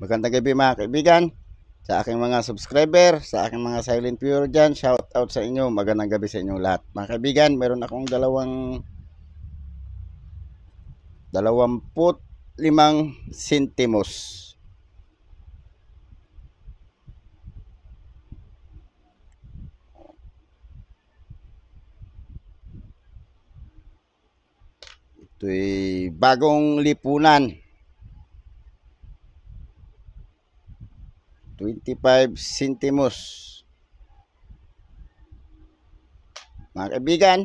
Magandang gabi mga kaibigan, sa aking mga subscriber, sa aking mga silent viewer dyan, shout out sa inyo, magandang gabi sa inyong lahat. Mga kaibigan, meron akong 25 sentimos. Ito'y bagong lipunan. 25 sentimos. Mga kaibigan,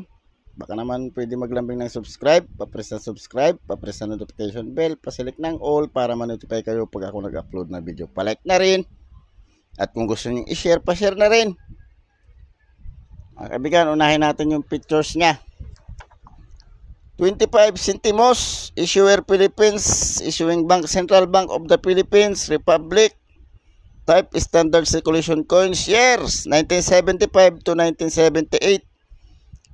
baka naman pwede maglambing ng subscribe, papress na subscribe, papress na notification bell, paselect ng all para ma-notify kayo pag ako nag-upload na video. Palike na rin. At kung gusto niyo i-share, pa-share na rin. Mga kaibigan, unahin natin yung pictures niya. 25 sentimos, issuer Philippines, issuing bank Central Bank of the Philippines, Republic. Type standard circulation coins, years 1975 to 1978.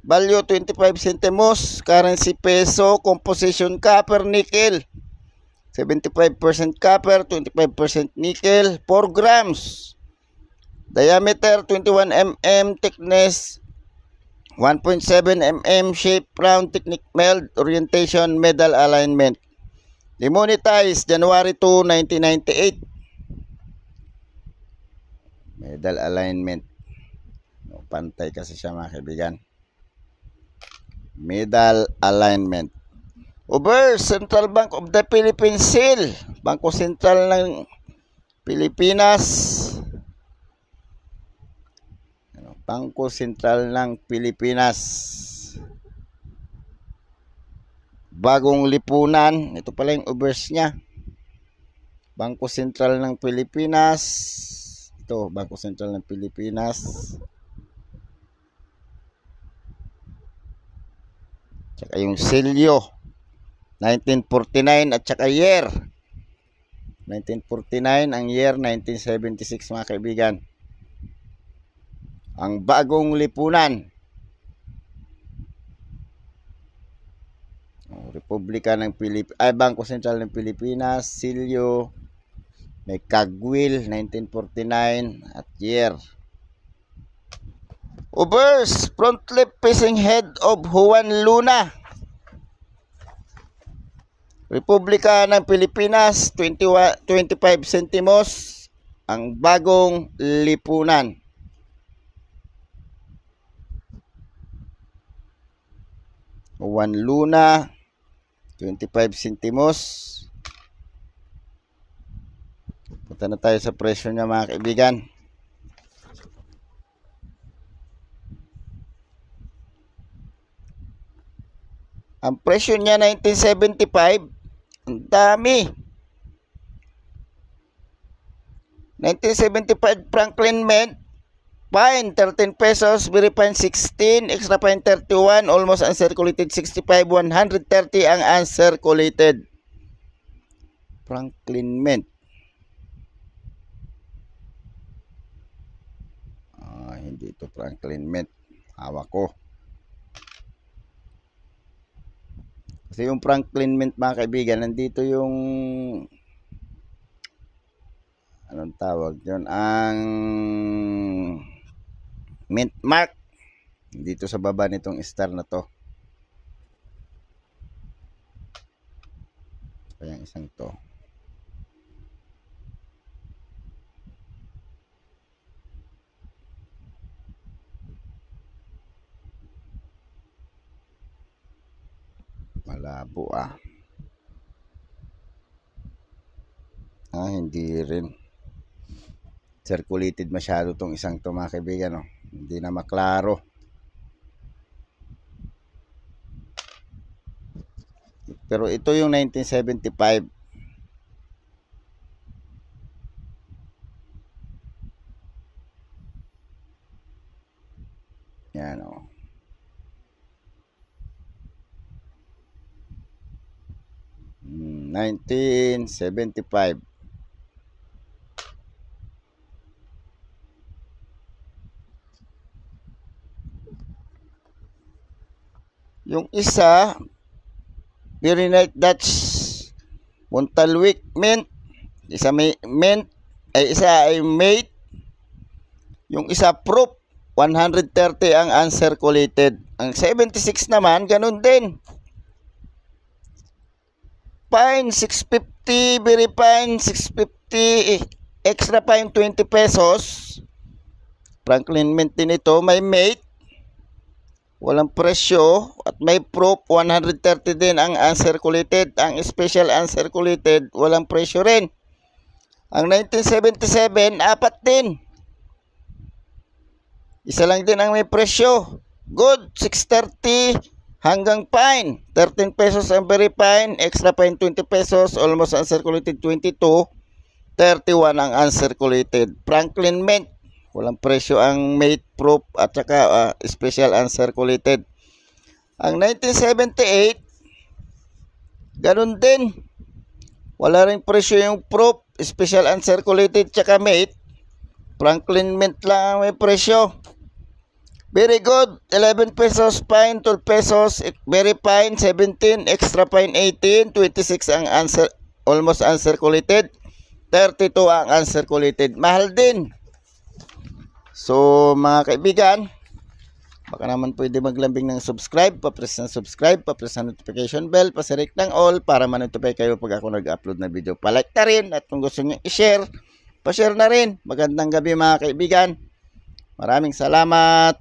Value 25 centimos, currency peso, composition copper, nickel. 75% copper, 25% nickel, 4 grams. Diameter 21 mm, thickness 1.7 mm, shape round, technique meld, orientation, medal alignment. Demonetized January 2, 1998. Medal alignment. Pantay kasi siya mga kaibigan. Medal alignment. Over Central Bank of the Philippines seal. Bangko Sentral ng Pilipinas. Bangko Sentral ng Pilipinas. Bagong lipunan. Ito pala yung obverse niya. Bangko Sentral ng Pilipinas. Ito, Bangko Sentral ng Pilipinas. Tsaka yung selyo 1949 at tsaka year 1949, ang year 1976 mga kaibigan. Ang bagong lipunan. Republika ng Bangko Sentral ng Pilipinas, selyo, may kagwil 1949 at year. Obverse front left facing head of Juan Luna. Republika ng Pilipinas, 25 sentimos, ang bagong lipunan. Juan Luna, 25 sentimos. Punta na tayo sa presyo niya mga kaibigan. Ang presyo niya 1975. Ang dami. 1975 Franklin Mint. Fine 13 pesos, very fine 16, extra fine 31, almost uncirculated 65, 130 ang uncirculated. Franklin Mint. Hindi ito Franklin Mint. Hawak ko. Kasi yung Franklin Mint mga kaibigan, nandito yung anong tawag yun? Ang mint mark dito sa baba nitong star na to. Kaya yung isang to. Malabo hindi rin circulated masyado tong isang to mga kaibigan, no? Hindi na maklaro. Pero ito yung 1975. Yan, o. Hmm, 1975. Yung isa, very night Dutch Montalwick Mint, Isa may mint, ay isa ay mate. Yung isa proof, 130 ang uncirculated. Ang 76 naman, ganun din. Fine, 650, very fine, 650, extra fine, 20 pesos. Franklin mint din ito, may mate, walang presyo, at may proof, 130 din ang uncirculated. Ang special uncirculated, walang presyo rin. Ang 1977, apat din. Isa lang din ang may presyo. Good, 630 hanggang fine. 13 pesos ang very fine, extra fine 20 pesos, almost uncirculated 22, 31 ang uncirculated. Franklin mint, walang presyo ang mate, proof at saka special uncirculated. Ang 1978, ganun din. Wala ring presyo yung proof, special uncirculated tsaka mate. Franklin mint lang ang may presyo. Very good, 11 pesos fine, 12 pesos, very fine, 17, extra fine 18, 26 ang almost uncirculated, 32 ang uncirculated. Mahal din. So mga kaibigan, baka naman pwede maglambing ng subscribe, pa-press ng subscribe, pa-press ng notification bell, pa-select ng all para ma-notify kayo pag ako nag-upload na video. Pa-like na rin at kung gusto nyo i-share, pa-share na rin. Magandang gabi mga kaibigan. Maraming salamat.